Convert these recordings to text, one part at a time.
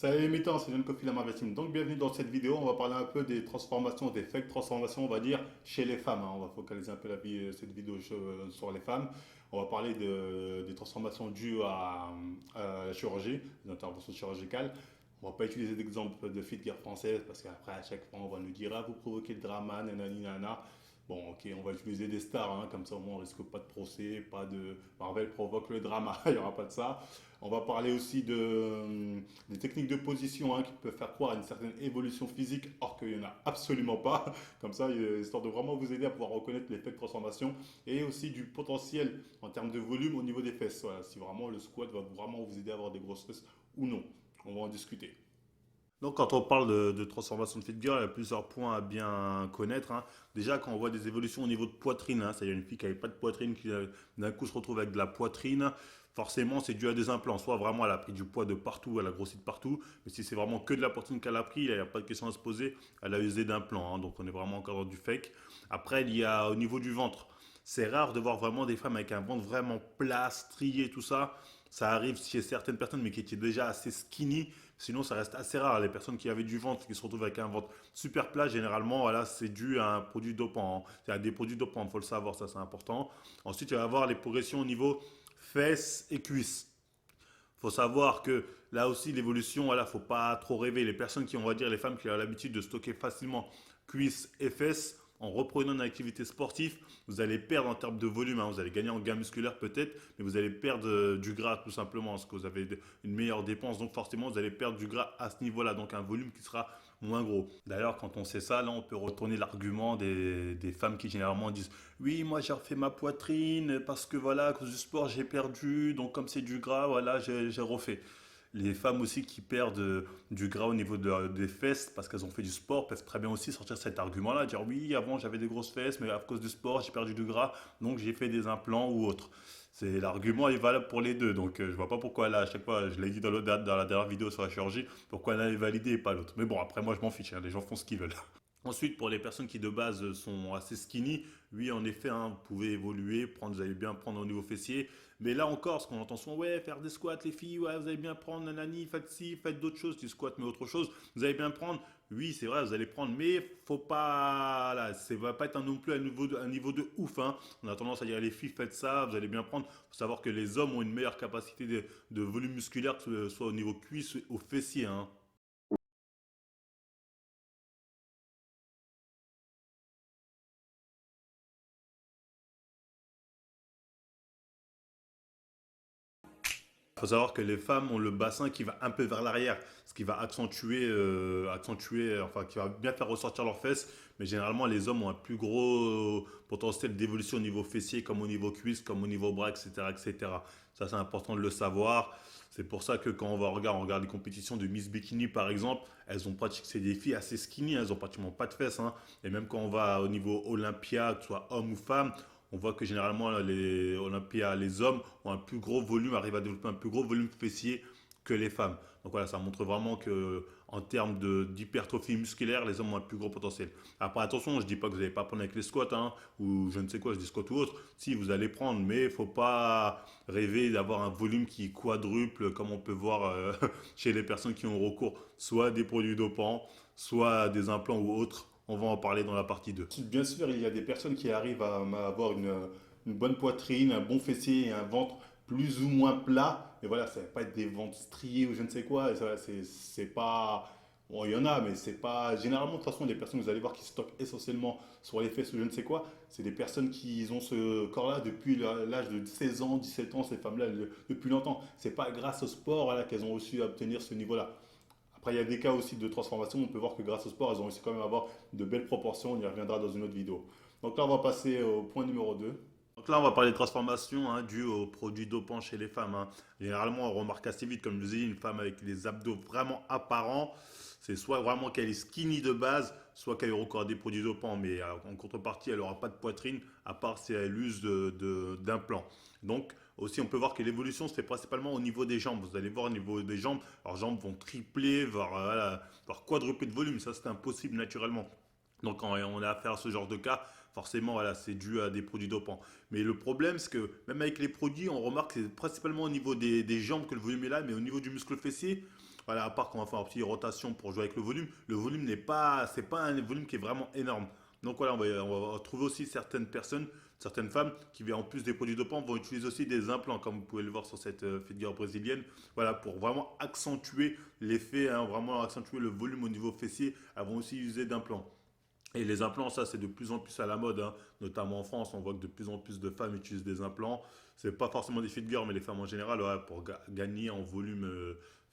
Salut les mitans, c'est John Kofi Lamavetim. Donc bienvenue dans cette vidéo, on va parler un peu des transformations, des fake transformations, on va dire, chez les femmes, hein. On va focaliser un peu cette vidéo sur les femmes. On va parler des transformations dues à la chirurgie, des interventions chirurgicales. On va pas utiliser d'exemple de fit guerre française parce qu'après à chaque fois on va nous dire ah vous provoquez le drama, nanani nana. Bon ok, on va utiliser des stars, hein, comme ça au moins on risque pas de procès, pas de Marvel provoque le drama, il n'y aura pas de ça. On va parler aussi des techniques de position, hein, qui peuvent faire croire à une certaine évolution physique, or qu'il n'y en a absolument pas. Comme ça, histoire de vraiment vous aider à pouvoir reconnaître l'effet de transformation et aussi du potentiel en termes de volume au niveau des fesses. Voilà, si vraiment le squat va vraiment vous aider à avoir des grosses fesses ou non. On va en discuter. Donc, quand on parle de transformation de fit girl, il y a plusieurs points à bien connaître, hein. Déjà, quand on voit des évolutions au niveau de poitrine, hein, c'est-à-dire une fille qui n'avait pas de poitrine, qui d'un coup se retrouve avec de la poitrine, forcément, c'est dû à des implants. Soit vraiment elle a pris du poids de partout, elle a grossi de partout, mais si c'est vraiment que de la poitrine qu'elle a pris, il n'y a pas de question à se poser, elle a usé d'implants, hein, donc on est vraiment encore dans du fake. Après, il y a au niveau du ventre. C'est rare de voir vraiment des femmes avec un ventre vraiment plat, strié, tout ça. Ça arrive chez certaines personnes, mais qui étaient déjà assez skinny. Sinon, ça reste assez rare. Les personnes qui avaient du ventre, qui se retrouvent avec un ventre super plat, généralement, voilà, c'est dû à un produit dopant, hein. C'est à des produits dopants, il faut le savoir, ça c'est important. Ensuite, il va y avoir les progressions au niveau fesses et cuisses. Il faut savoir que là aussi, l'évolution, voilà, faut pas trop rêver. Les personnes qui, on va dire, les femmes qui ont l'habitude de stocker facilement cuisses et fesses, en reprenant une activité sportive, vous allez perdre en termes de volume, hein. Vous allez gagner en gain musculaire peut-être, mais vous allez perdre du gras tout simplement, parce que vous avez une meilleure dépense. Donc forcément, vous allez perdre du gras à ce niveau-là, donc un volume qui sera moins gros. D'ailleurs, quand on sait ça, là, on peut retourner l'argument des femmes qui généralement disent oui, moi j'ai refait ma poitrine parce que voilà, à cause du sport, j'ai perdu, donc comme c'est du gras, voilà, j'ai refait. Les femmes aussi qui perdent du gras au niveau des fesses parce qu'elles ont fait du sport peuvent très bien aussi sortir cet argument-là, dire oui, avant j'avais des grosses fesses, mais à cause du sport, j'ai perdu du gras, donc j'ai fait des implants ou autre. C'est l'argument est valable pour les deux, donc je vois pas pourquoi là, à chaque fois, je l'ai dit dans la dernière vidéo sur la chirurgie, pourquoi l'un est validé et pas l'autre. Mais bon, après moi je m'en fiche, hein, les gens font ce qu'ils veulent. Ensuite, pour les personnes qui de base sont assez skinny, oui, en effet, hein, vous pouvez évoluer, prendre, vous allez bien prendre au niveau fessier. Mais là encore, ce qu'on entend souvent, ouais, faire des squats, les filles, ouais, vous allez bien prendre, nanani, faites ci, faites d'autres choses, du squat, mais autre chose, vous allez bien prendre. Oui, c'est vrai, vous allez prendre, mais faut pas, là, ça va pas être non plus un niveau de ouf, hein. On a tendance à dire, les filles, faites ça, vous allez bien prendre. Faut savoir que les hommes ont une meilleure capacité de volume musculaire, que ce soit au niveau cuisse ou fessier, hein. Il faut savoir que les femmes ont le bassin qui va un peu vers l'arrière, ce qui va enfin qui va bien faire ressortir leurs fesses. Mais généralement, les hommes ont un plus gros potentiel d'évolution au niveau fessier, comme au niveau cuisse, comme au niveau bras, etc., etc. Ça, c'est important de le savoir. C'est pour ça que quand on regarde les compétitions de Miss Bikini, par exemple, elles ont pratiquement, c'est des filles assez skinny, elles ont pratiquement pas de fesses, hein. Et même quand on va au niveau Olympia, que ce soit homme ou femme, on voit que généralement les Olympia, les hommes ont un plus gros volume, arrivent à développer un plus gros volume fessier que les femmes. Donc voilà, ça montre vraiment que en termes d'hypertrophie musculaire, les hommes ont un plus gros potentiel. Après, attention, je ne dis pas que vous n'allez pas prendre avec les squats, hein, ou je ne sais quoi, je dis squat ou autre. Si, vous allez prendre, mais il ne faut pas rêver d'avoir un volume qui quadruple, comme on peut voir chez les personnes qui ont recours soit à des produits dopants, soit à des implants ou autres. On va en parler dans la partie 2. Bien sûr, il y a des personnes qui arrivent à avoir une bonne poitrine, un bon fessier et un ventre plus ou moins plat. Mais voilà, ça va pas être des ventres striés ou je ne sais quoi. Et ça, c'est pas. Bon, il y en a, mais c'est pas. Généralement, de toute façon, les personnes que vous allez voir qui stockent essentiellement sur les fesses ou je ne sais quoi, c'est des personnes qui ont ce corps-là depuis l'âge de 16 ans, 17 ans, ces femmes-là, depuis longtemps. C'est pas grâce au sport voilà, qu'elles ont réussi à obtenir ce niveau-là. Après, il y a des cas aussi de transformation. On peut voir que grâce au sport, elles ont réussi quand même à avoir de belles proportions. On y reviendra dans une autre vidéo. Donc là, on va passer au point numéro 2. Donc là, on va parler de transformation, hein, dues aux produits dopants chez les femmes, hein. Généralement, on remarque assez vite, comme je vous ai dit, une femme avec les abdos vraiment apparents, c'est soit vraiment qu'elle est skinny de base, soit qu'elle a encore des produits dopants, mais en contrepartie, elle n'aura pas de poitrine, à part si elle use d'implants. Donc, aussi, on peut voir que l'évolution se fait principalement au niveau des jambes. Vous allez voir au niveau des jambes, leurs jambes vont tripler, voilà, voire quadrupler de volume. Ça, c'est impossible naturellement. Donc quand on a affaire à ce genre de cas, forcément, voilà, c'est dû à des produits dopants. Mais le problème, c'est que même avec les produits, on remarque que c'est principalement au niveau des jambes que le volume est là, mais au niveau du muscle fessier, voilà, à part qu'on va faire une petite rotation pour jouer avec le volume c'est pas un volume qui est vraiment énorme. Donc voilà, on va trouver aussi certaines personnes, certaines femmes qui, en plus des produits dopants, vont utiliser aussi des implants, comme vous pouvez le voir sur cette figure brésilienne. Voilà, pour vraiment accentuer l'effet, hein, vraiment accentuer le volume au niveau fessier, elles vont aussi user d'implants. Et les implants, ça, c'est de plus en plus à la mode, hein. Notamment en France, on voit que de plus en plus de femmes utilisent des implants. C'est pas forcément des fit girls, mais les femmes en général, ouais, pour gagner en volume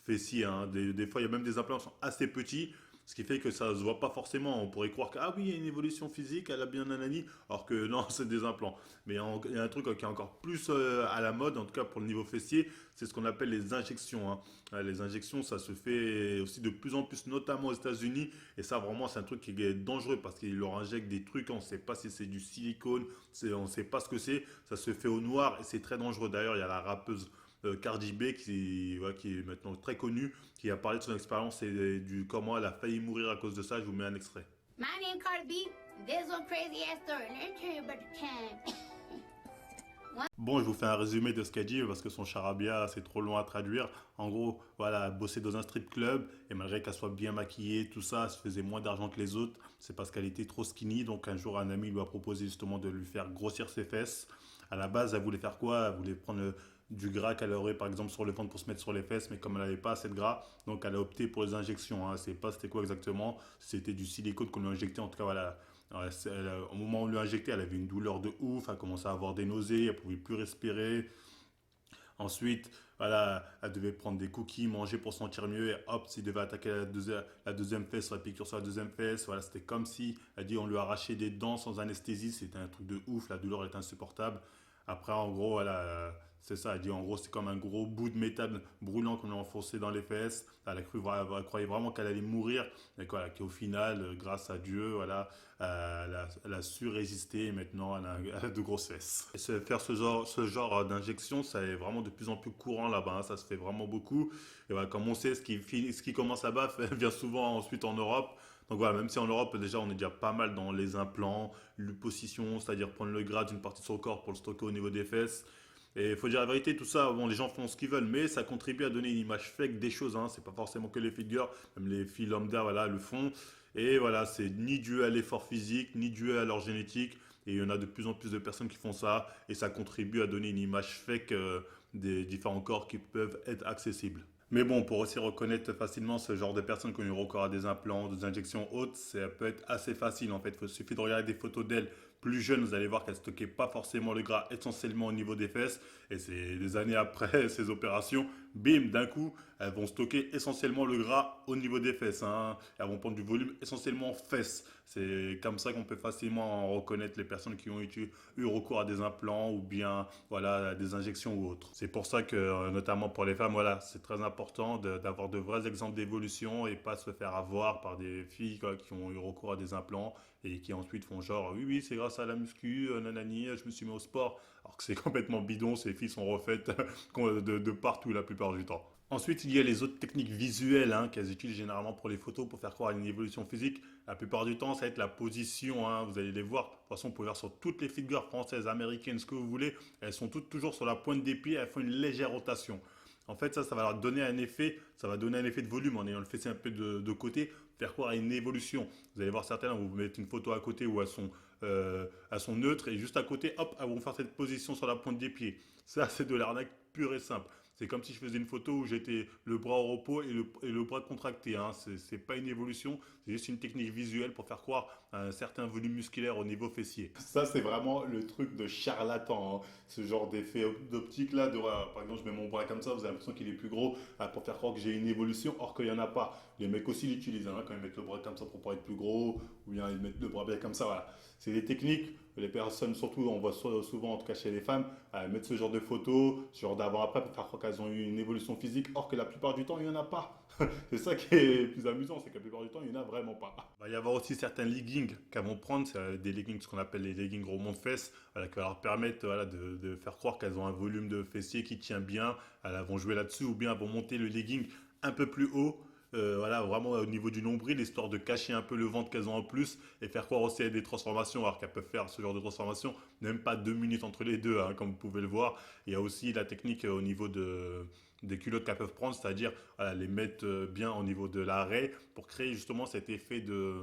fessier, hein. Des fois, il y a même des implants qui sont assez petits, ce qui fait que ça se voit pas forcément. On pourrait croire que, ah oui, il y a une évolution physique, elle a bien nanani, alors que non, c'est des implants. Mais il y a un truc qui est encore plus à la mode, en tout cas pour le niveau fessier, c'est ce qu'on appelle les injections, hein. Les injections, ça se fait aussi de plus en plus, notamment aux États-Unis. Et ça, vraiment, c'est un truc qui est dangereux parce qu'ils leur injectent des trucs, on ne sait pas si c'est du silicone, on ne sait pas ce que c'est. Ça se fait au noir et c'est très dangereux. D'ailleurs, il y a la rappeuse Cardi B qui est maintenant très connue, qui a parlé de son expérience et du comment elle a failli mourir à cause de ça. Je vous mets un extrait. My name Cardi B. There's one crazy ass story. Let me tell you about the time. Bon, je vous fais un résumé de ce qu'elle dit parce que son charabia, c'est trop long à traduire. En gros, voilà, elle bossait dans un strip club et malgré qu'elle soit bien maquillée, tout ça, elle se faisait moins d'argent que les autres. C'est parce qu'elle était trop skinny. Donc un jour, un ami lui a proposé justement de lui faire grossir ses fesses. À la base, elle voulait faire quoi? Elle voulait prendre du gras qu'elle aurait par exemple sur le ventre pour se mettre sur les fesses, mais comme elle n'avait pas assez de gras, donc elle a opté pour les injections, hein. C'est pas c'était quoi exactement, c'était du silicone qu'on lui a injecté, en tout cas voilà. Alors, au moment où on lui a injecté, elle avait une douleur de ouf, elle commençait à avoir des nausées, elle pouvait plus respirer. Ensuite, voilà, elle devait prendre des cookies, manger pour se sentir mieux, et hop, s'il devait attaquer la deuxième fesse, sur la piqûre sur la deuxième fesse, voilà, c'était comme si, elle dit, on lui arrachait des dents sans anesthésie, c'était un truc de ouf, la douleur était insupportable. Après, en gros, voilà, c'est ça, elle dit, en gros, c'est comme un gros bout de métal brûlant qu'on lui a enfoncé dans les fesses. Elle croyait vraiment qu'elle allait mourir, et voilà, qu'au final, grâce à Dieu, voilà, elle a su résister et maintenant elle a de grosses fesses. Et faire ce genre d'injection, ça est vraiment de plus en plus courant là-bas, hein, ça se fait vraiment beaucoup. Et voilà, comme on sait, ce qui commence là-bas vient souvent ensuite en Europe. Donc voilà, même si en Europe déjà on est déjà pas mal dans les implants, l'upposition, c'est-à-dire prendre le gras d'une partie de son corps pour le stocker au niveau des fesses. Et il faut dire la vérité, tout ça, bon, les gens font ce qu'ils veulent, mais ça contribue à donner une image fake des choses, hein. C'est pas forcément que les figures, même les filles lambda, voilà, le font. Et voilà, c'est ni dû à l'effort physique, ni dû à leur génétique. Et il y en a de plus en plus de personnes qui font ça. Et ça contribue à donner une image fake des différents corps qui peuvent être accessibles. Mais bon, pour aussi reconnaître facilement ce genre de personnes qui ont eu recours à des implants, des injections hautes, ça peut être assez facile en fait. Il suffit de regarder des photos d'elles plus jeunes, vous allez voir qu'elles ne stockaient pas forcément le gras essentiellement au niveau des fesses. Et c'est des années après ces opérations, bim, d'un coup, elles vont stocker essentiellement le gras au niveau des fesses, hein. Elles vont prendre du volume essentiellement fesses. C'est comme ça qu'on peut facilement reconnaître les personnes qui ont eu recours à des implants ou bien voilà, à des injections ou autres. C'est pour ça que, notamment pour les femmes, voilà, c'est très important d'avoir de vrais exemples d'évolution et pas se faire avoir par des filles quoi, qui ont eu recours à des implants et qui ensuite font genre oui, oui, c'est grâce à la muscu, nanani, je me suis mis au sport. Alors que c'est complètement bidon, ces filles sont refaites de partout la plupart du temps. Ensuite, il y a les autres techniques visuelles hein, qu'elles utilisent généralement pour les photos pour faire croire à une évolution physique. La plupart du temps, ça va être la position, hein, vous allez les voir. De toute façon, vous pouvez voir sur toutes les figures françaises, américaines, ce que vous voulez. Elles sont toutes toujours sur la pointe des pieds, elles font une légère rotation. En fait, ça va leur donner un effet, ça va donner un effet de volume en ayant le fessier un peu de côté, faire croire à une évolution. Vous allez voir certaines, vous mettez une photo à côté où elles sont neutres et juste à côté, hop, elles vont faire cette position sur la pointe des pieds. Ça, c'est de l'arnaque pure et simple. C'est comme si je faisais une photo où j'étais le bras au repos et le bras contracté, hein. C'est pas une évolution, c'est juste une technique visuelle pour faire croire à un certain volume musculaire au niveau fessier. Ça, c'est vraiment le truc de charlatan, hein. Ce genre d'effet d'optique là, par exemple, je mets mon bras comme ça, vous avez l'impression qu'il est plus gros pour faire croire que j'ai une évolution, or qu'il n'y en a pas. Les mecs aussi l'utilisent, hein, quand ils mettent le bras comme ça pour paraître plus gros, ou bien ils mettent le bras bien comme ça, voilà. C'est des techniques, les personnes, surtout, on voit souvent, en tout cas chez les femmes, mettre ce genre de photos, ce genre d'avant-après pour faire croire qu'elles ont eu une évolution physique, or que la plupart du temps, il n'y en a pas. C'est ça qui est plus amusant, c'est que la plupart du temps, il n'y en a vraiment pas. Il va y avoir aussi certains leggings qu'elles vont prendre, c'est des leggings, ce qu'on appelle les leggings ronds de fesses, voilà, qui va leur permettre voilà, de faire croire qu'elles ont un volume de fessier qui tient bien, elles vont jouer là-dessus, ou bien elles vont monter le legging un peu plus haut, voilà, vraiment au niveau du nombril, histoire de cacher un peu le ventre qu'elles ont en plus et faire croire aussi à des transformations, alors qu'elles peuvent faire ce genre de transformation, même pas 2 minutes entre les deux, hein, comme vous pouvez le voir. Il y a aussi la technique au niveau des culottes qu'elles peuvent prendre, c'est-à-dire voilà, les mettre bien au niveau de l'arrêt pour créer justement cet effet de,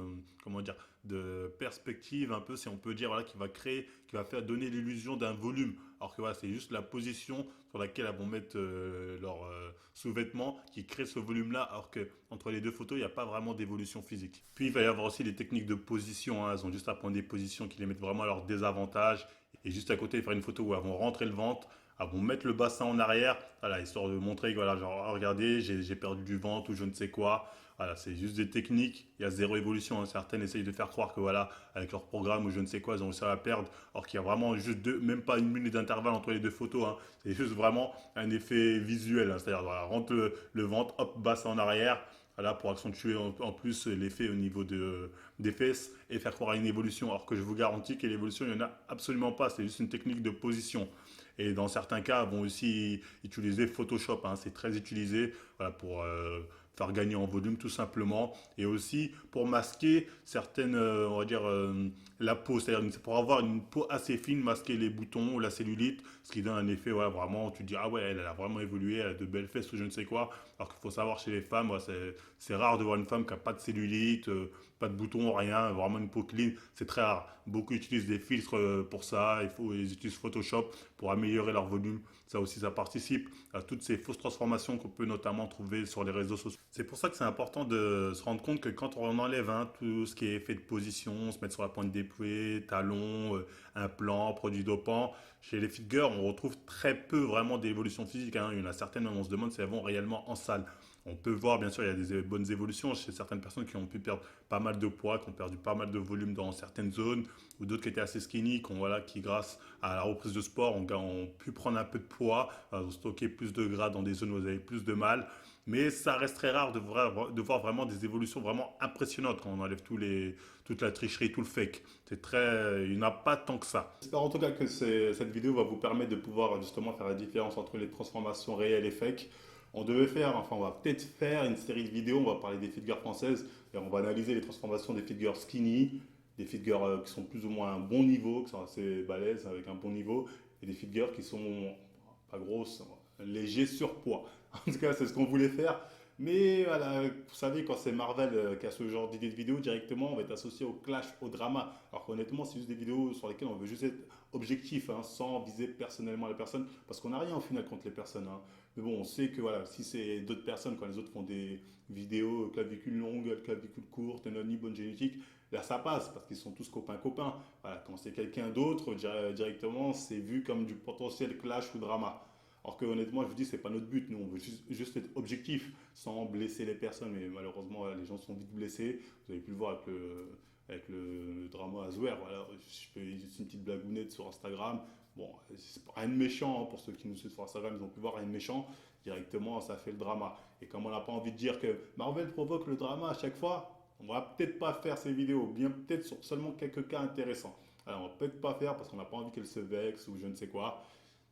comment dire, de perspective un peu, si on peut dire, voilà, qui va créer, qui va faire donner l'illusion d'un volume. Alors que voilà, c'est juste la position sur laquelle elles vont mettre leurs sous-vêtements qui crée ce volume-là, alors que entre les deux photos, il n'y a pas vraiment d'évolution physique. Puis il va y avoir aussi les techniques de position, hein. Elles ont juste à prendre des positions qui les mettent vraiment à leur désavantage. Et juste à côté, faire une photo où elles vont rentrer le ventre, elles vont mettre le bassin en arrière, voilà, histoire de montrer que voilà, genre, ah, regardez, j'ai perdu du ventre ou je ne sais quoi. Voilà, c'est juste des techniques, il y a zéro évolution, hein. Certaines essayent de faire croire que voilà, avec leur programme ou je ne sais quoi, ils ont réussi à la perdre, alors qu'il y a vraiment juste même pas une minute d'intervalle entre les deux photos, hein. C'est juste vraiment un effet visuel, hein. C'est-à-dire, voilà, rentre le ventre, hop, bassin en arrière, voilà, pour accentuer en plus l'effet au niveau des fesses et faire croire à une évolution. Alors que je vous garantis que l'évolution, il n'y en a absolument pas. C'est juste une technique de position. Et dans certains cas, vont aussi utiliser Photoshop, hein. C'est très utilisé voilà, pour faire gagner en volume tout simplement. Et aussi pour masquer certaines, on va dire, la peau. C'est-à-dire pour avoir une peau assez fine, masquer les boutons ou la cellulite, ce qui donne un effet, ouais, vraiment, tu te dis, ah ouais, elle a vraiment évolué, elle a de belles fesses ou je ne sais quoi. Alors qu'il faut savoir chez les femmes, ouais, c'est rare de voir une femme qui n'a pas de cellulite, pas de boutons, rien, vraiment une peau clean. C'est très rare. Beaucoup utilisent des filtres pour ça. Ils utilisent Photoshop pour améliorer leur volume. Ça aussi, ça participe à toutes ces fausses transformations qu'on peut notamment trouver sur les réseaux sociaux. C'est pour ça que c'est important de se rendre compte que quand on enlève hein, tout ce qui est effet de position, se mettre sur la pointe des pieds, talons, implants, produits dopants, chez les fit girls, on retrouve très peu vraiment d'évolution physique, hein. Il y en a certaines, on se demande si elles vont réellement en salle. On peut voir, bien sûr, il y a des bonnes évolutions chez certaines personnes qui ont pu perdre pas mal de poids, qui ont perdu pas mal de volume dans certaines zones, ou d'autres qui étaient assez skinny, voilà, qui grâce à la reprise de sport ont pu prendre un peu de poids, ont stocké plus de gras dans des zones où vous avez plus de mal. Mais ça reste très rare de voir vraiment des évolutions vraiment impressionnantes quand on enlève toute la tricherie, tout le fake. Il n'y en a pas tant que ça. J'espère en tout cas que cette vidéo va vous permettre de pouvoir justement faire la différence entre les transformations réelles et fake. On devait faire, enfin on va peut-être faire une série de vidéos, on va parler des figures françaises et on va analyser les transformations des figures skinny, des figures qui sont plus ou moins à un bon niveau, qui sont assez balèzes avec un bon niveau, et des figures qui sont pas grosses, léger surpoids. En tout cas, c'est ce qu'on voulait faire. Mais voilà, vous savez, quand c'est Marvel qui a ce genre d'idée de vidéo, directement, on va être associé au clash, au drama. Alors qu'honnêtement, c'est juste des vidéos sur lesquelles on veut juste être objectif, hein, sans viser personnellement la personne, parce qu'on n'a rien au final contre les personnes, hein. Mais bon, on sait que voilà, si c'est d'autres personnes, quand les autres font des vidéos clavicule longue, clavicule courte, ni bonne génétique, là ça passe, parce qu'ils sont tous copains-copains. Voilà, quand c'est quelqu'un d'autre, directement, c'est vu comme du potentiel clash ou drama. Alors que honnêtement, je vous dis, c'est pas notre but. Nous, on veut juste être objectif, sans blesser les personnes. Mais malheureusement, les gens sont vite blessés. Vous avez pu le voir avec le drama Azwer. Voilà, je fais juste une petite blagounette sur Instagram. Bon, c'est rien de méchant hein, pour ceux qui nous suivent sur Instagram, ils ont pu voir rien de méchant. Directement, ça fait le drama. Et comme on n'a pas envie de dire que Marvel provoque le drama à chaque fois, on va peut-être pas faire ces vidéos, bien peut-être sur seulement quelques cas intéressants. Alors, on va peut-être pas faire parce qu'on n'a pas envie qu'elle se vexe ou je ne sais quoi.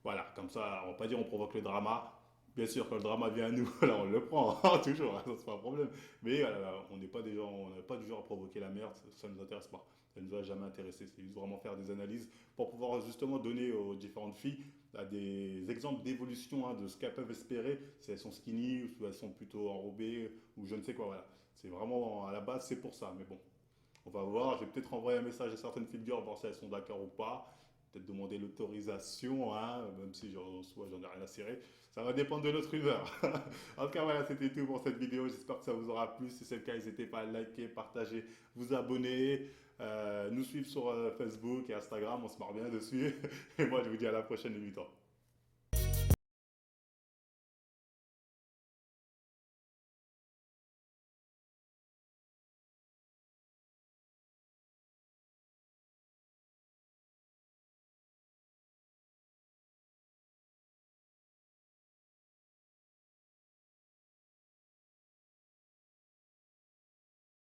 Voilà, comme ça, on va pas dire on provoque le drama. Bien sûr, quand le drama vient à nous, là, on le prend, hein, toujours, hein, ça c'est pas un problème. Mais voilà, on n'est pas des gens, on n'est pas du genre à provoquer la merde, ça ne nous intéresse pas. Ça ne nous a jamais intéressé. C'est juste vraiment faire des analyses pour pouvoir justement donner aux différentes filles des exemples d'évolution hein, de ce qu'elles peuvent espérer, si elles sont skinny ou si elles sont plutôt enrobées ou je ne sais quoi. Voilà. C'est vraiment à la base, c'est pour ça. Mais bon, on va voir. Je vais peut-être envoyer un message à certaines figures, voir si elles sont d'accord ou pas. Peut-être demander l'autorisation, hein, même si j'en ai rien à cirer. Ça va dépendre de notre humeur. En tout cas, voilà, c'était tout pour cette vidéo. J'espère que ça vous aura plu. Si c'est le cas, n'hésitez pas à liker, partager, vous abonner, nous suivre sur Facebook et Instagram. On se marre bien dessus. Et moi, je vous dis à la prochaine, les mutants.